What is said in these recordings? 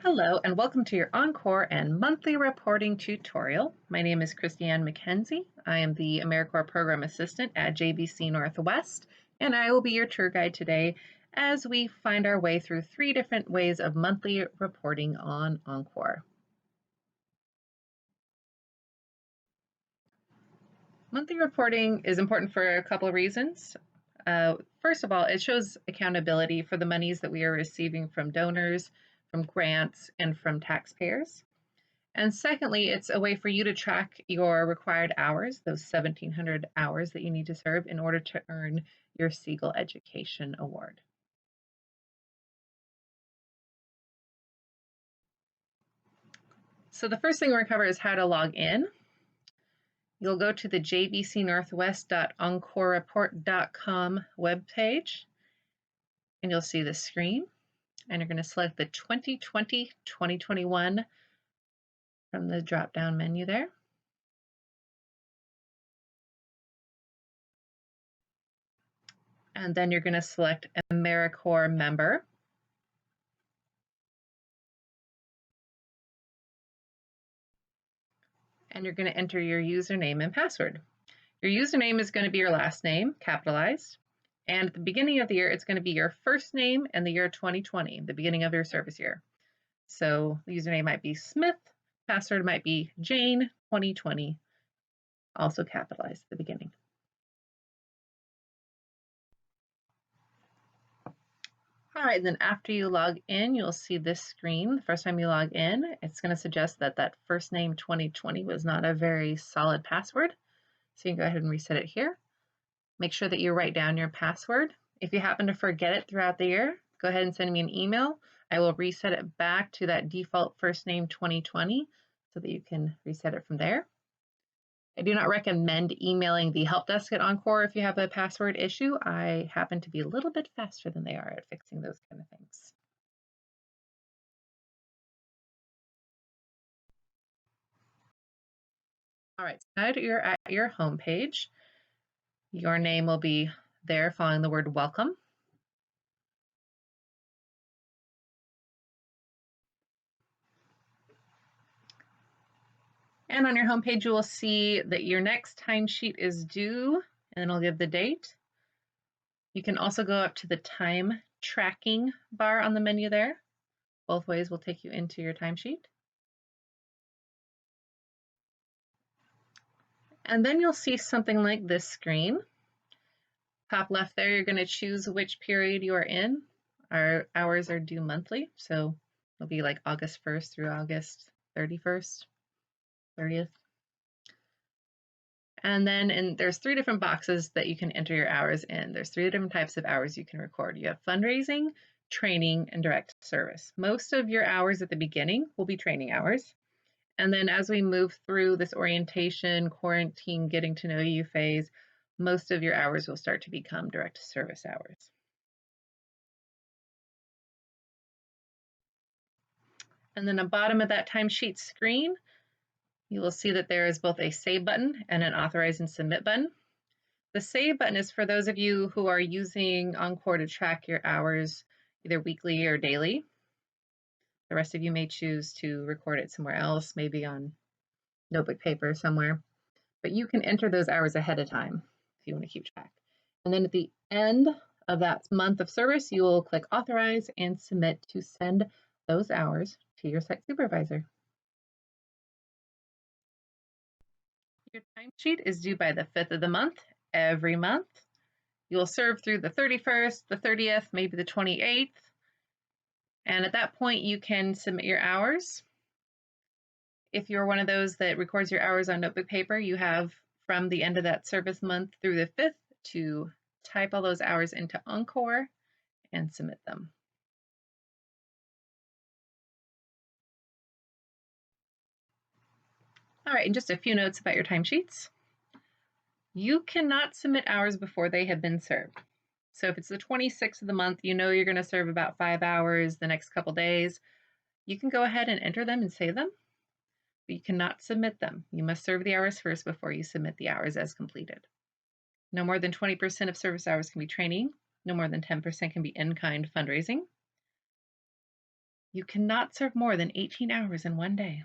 Hello and welcome to your OnCorps and monthly reporting tutorial. My name is Christiane McKenzie. I am the AmeriCorps Program Assistant at JVC Northwest, and I will be your tour guide today as we find our way through 3 different ways of monthly reporting on OnCorps. Monthly reporting is important for a couple of reasons. First of all, it shows accountability for the monies that we are receiving from donors, from grants, and from taxpayers. And secondly, it's a way for you to track your required hours, those 1,700 hours that you need to serve in order to earn your Siegel Education Award. So the first thing we're going to cover is how to log in. You'll go to the jvcnorthwest.oncoreport.com webpage, and you'll see the screen. And you're going to select the 2020-2021 from the drop-down menu there. And then you're going to select AmeriCorps member. And you're going to enter your username and password. Your username is going to be your last name, capitalized. And at the beginning of the year, it's going to be your first name and the year 2020, the beginning of your service year. So the username might be Smith, password might be Jane 2020, also capitalized at the beginning. All right, then after you log in, you'll see this screen. The first time you log in, it's going to suggest that that first name 2020 was not a very solid password. So you can go ahead and reset it here. Make sure that you write down your password. If you happen to forget it throughout the year, go ahead and send me an email. I will reset it back to that default first name 2020 so that you can reset it from there. I do not recommend emailing the help desk at OnCorps if you have a password issue. I happen to be a little bit faster than they are at fixing those kind of things. All right, so now that you're at your home page, your name will be there following the word welcome. And on your home page, you will see that your next timesheet is due, and it'll give the date. You can also go up to the time tracking bar on the menu there. Both ways will take you into your timesheet. And then you'll see something like this screen. Top left there, you're going to choose which period you are in. Our hours are due monthly, so it'll be like August 1st through August 31st, 30th. And then there's 3 different boxes that you can enter your hours in. There's 3 different types of hours you can record. You have fundraising, training, and direct service. Most of your hours at the beginning will be training hours. And then as we move through this orientation, quarantine, getting to know you phase, most of your hours will start to become direct service hours. And then the bottom of that timesheet screen, you will see that there is both a save button and an authorize and submit button. The save button is for those of you who are using OnCorps to track your hours either weekly or daily. The rest of you may choose to record it somewhere else, maybe on notebook paper somewhere. But you can enter those hours ahead of time if you want to keep track. And then at the end of that month of service, you will click authorize and submit to send those hours to your site supervisor. Your timesheet is due by the 5th of the month every month. You will serve through the 31st, the 30th, maybe the 28th. And at that point, you can submit your hours. If you're one of those that records your hours on notebook paper, you have from the end of that service month through the 5th to type all those hours into OnCorps and submit them. All right, and just a few notes about your timesheets. You cannot submit hours before they have been served. So if it's the 26th of the month, you know you're going to serve about 5 hours the next couple days. You can go ahead and enter them and save them, but you cannot submit them. You must serve the hours first before you submit the hours as completed. No more than 20% of service hours can be training. No more than 10% can be in-kind fundraising. You cannot serve more than 18 hours in one day.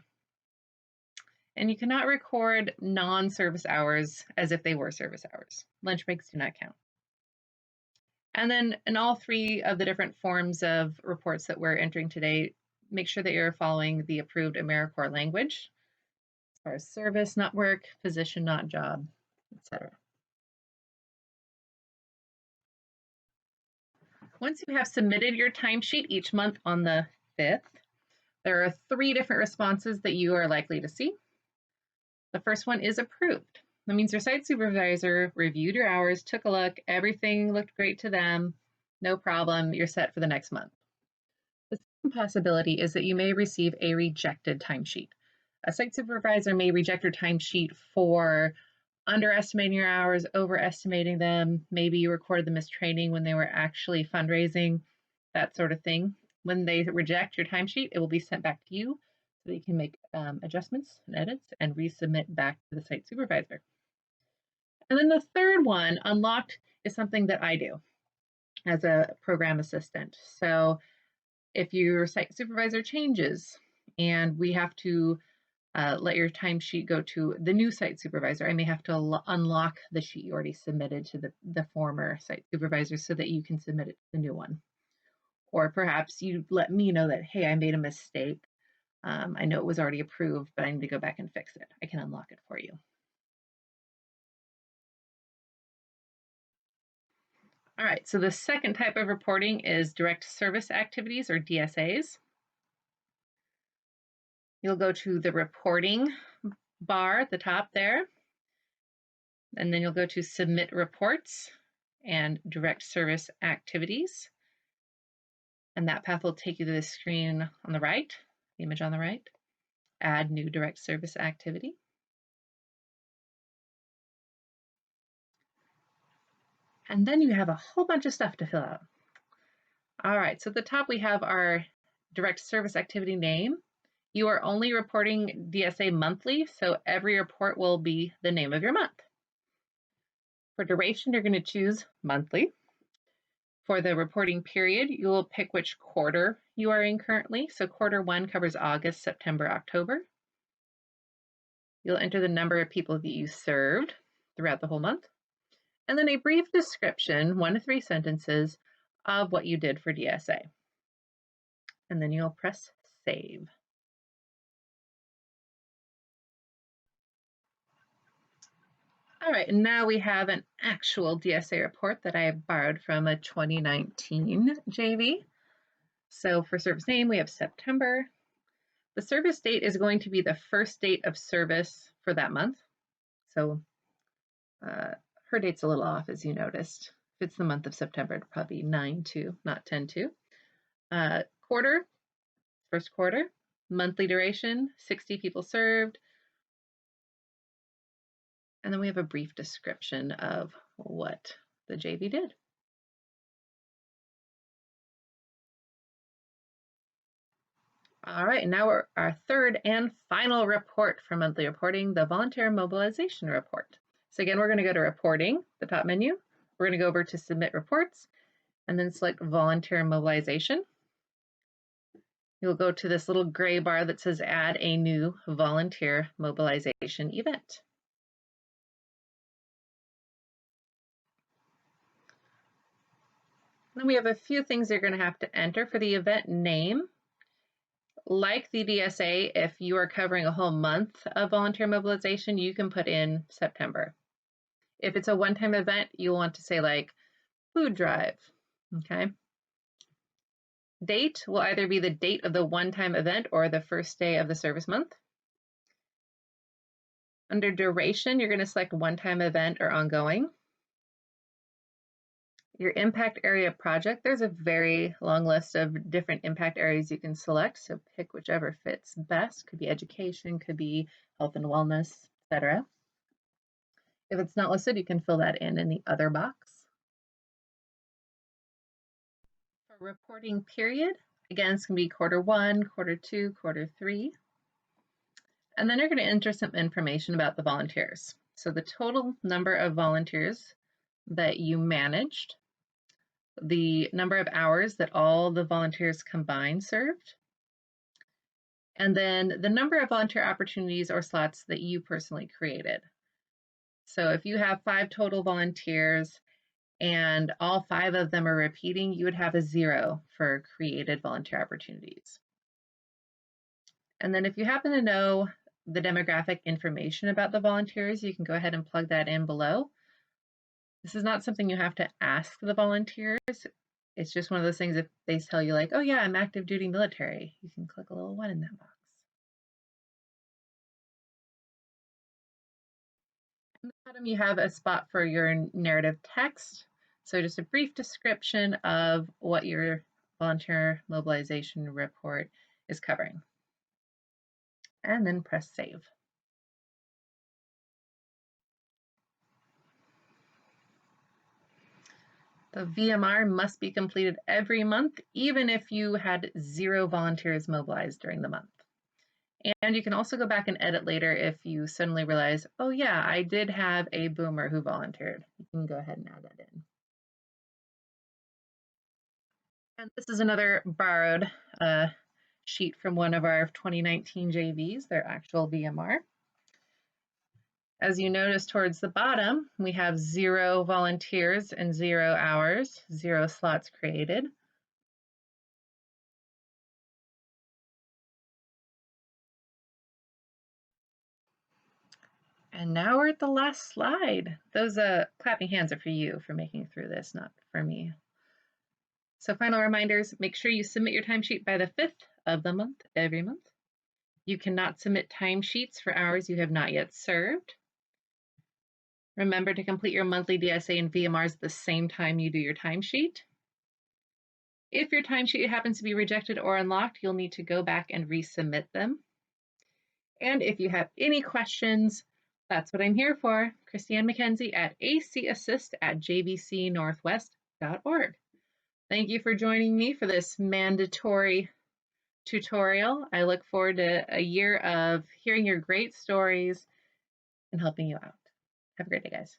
And you cannot record non-service hours as if they were service hours. Lunch breaks do not count. And then in all three of the different forms of reports that we're entering today, make sure that you're following the approved AmeriCorps language as far as service, not work, position, not job, etc. Once you have submitted your timesheet each month on the 5th, there are 3 different responses that you are likely to see. The first one is approved. That means your site supervisor reviewed your hours, took a look, everything looked great to them, no problem, you're set for the next month. The second possibility is that you may receive a rejected timesheet. A site supervisor may reject your timesheet for underestimating your hours, overestimating them, maybe you recorded them as training when they were actually fundraising, that sort of thing. When they reject your timesheet, it will be sent back to you so that you can make adjustments and edits and resubmit back to the site supervisor. And then the third one, unlocked, is something that I do as a program assistant. So if your site supervisor changes and we have to let your timesheet go to the new site supervisor, I may have to unlock the sheet you already submitted to the former site supervisor so that you can submit it to the new one. Or perhaps you let me know that, hey, I made a mistake. I know it was already approved, but I need to go back and fix it. I can unlock it for you. All right, so the second type of reporting is direct service activities, or DSAs. You'll go to the reporting bar at the top there, and then you'll go to submit reports and direct service activities. And that path will take you to the screen on the right, the image on the right, add new direct service activity. And then you have a whole bunch of stuff to fill out. All right, so at the top we have our direct service activity name. You are only reporting DSA monthly, so every report will be the name of your month. For duration, you're going to choose monthly. For the reporting period, you will pick which quarter you are in currently. So quarter 1 covers August, September, October. You'll enter the number of people that you served throughout the whole month. And then a brief description, 1 to 3 sentences, of what you did for DSA. And then you'll press save. All right, and now we have an actual DSA report that I have borrowed from a 2019 JV. So for service name, we have September. The service date is going to be the first date of service for that month. So her date's a little off, as you noticed. If it's the month of September, it'd probably be 9/2, not 10/2. Quarter, first quarter. Monthly duration, 60 people served. And then we have a brief description of what the JV did. All right, now we're our third and final report for monthly reporting, the Volunteer Mobilization report. So again, we're going to go to reporting, the top menu. We're going to go over to submit reports and then select Volunteer Mobilization. You'll go to this little gray bar that says add a new volunteer mobilization event. Then we have a few things you're going to have to enter for the event name. Like the DSA, if you are covering a whole month of volunteer mobilization, you can put in September. If it's a one-time event, you'll want to say like food drive, okay? Date will either be the date of the one-time event or the first day of the service month. Under duration, you're going to select one-time event or ongoing. Your impact area project, there's a very long list of different impact areas you can select, so pick whichever fits best. Could be education, could be health and wellness, etc. If it's not listed, you can fill that in the other box. For reporting period, again, it's going to be quarter 1, quarter 2, quarter 3. And then you're going to enter some information about the volunteers. So the total number of volunteers that you managed, the number of hours that all the volunteers combined served, and then the number of volunteer opportunities or slots that you personally created. So if you have 5 total volunteers and all 5 of them are repeating, you would have a 0 for created volunteer opportunities. And then if you happen to know the demographic information about the volunteers, you can go ahead and plug that in below. This is not something you have to ask the volunteers. It's just one of those things if they tell you like, oh yeah, I'm active duty military, you can click a little 1 in that box. At the bottom, you have a spot for your narrative text. So just a brief description of what your volunteer mobilization report is covering. And then press save. The VMR must be completed every month, even if you had 0 volunteers mobilized during the month. And you can also go back and edit later if you suddenly realize, oh yeah, I did have a boomer who volunteered. You can go ahead and add that in. And this is another borrowed sheet from one of our 2019 JVs, their actual VMR. As you notice towards the bottom, we have 0 volunteers and 0 hours, 0 slots created. And now we're at the last slide. Those clapping hands are for you for making it through this, not for me. So final reminders, make sure you submit your timesheet by the 5th of the month, every month. You cannot submit timesheets for hours you have not yet served. Remember to complete your monthly DSA and VMRs at the same time you do your timesheet. If your timesheet happens to be rejected or unlocked, you'll need to go back and resubmit them. And if you have any questions, that's what I'm here for. Christiane McKenzie at acassist@jvcnorthwest.org. Thank you for joining me for this mandatory tutorial. I look forward to a year of hearing your great stories and helping you out. Have a great day, guys.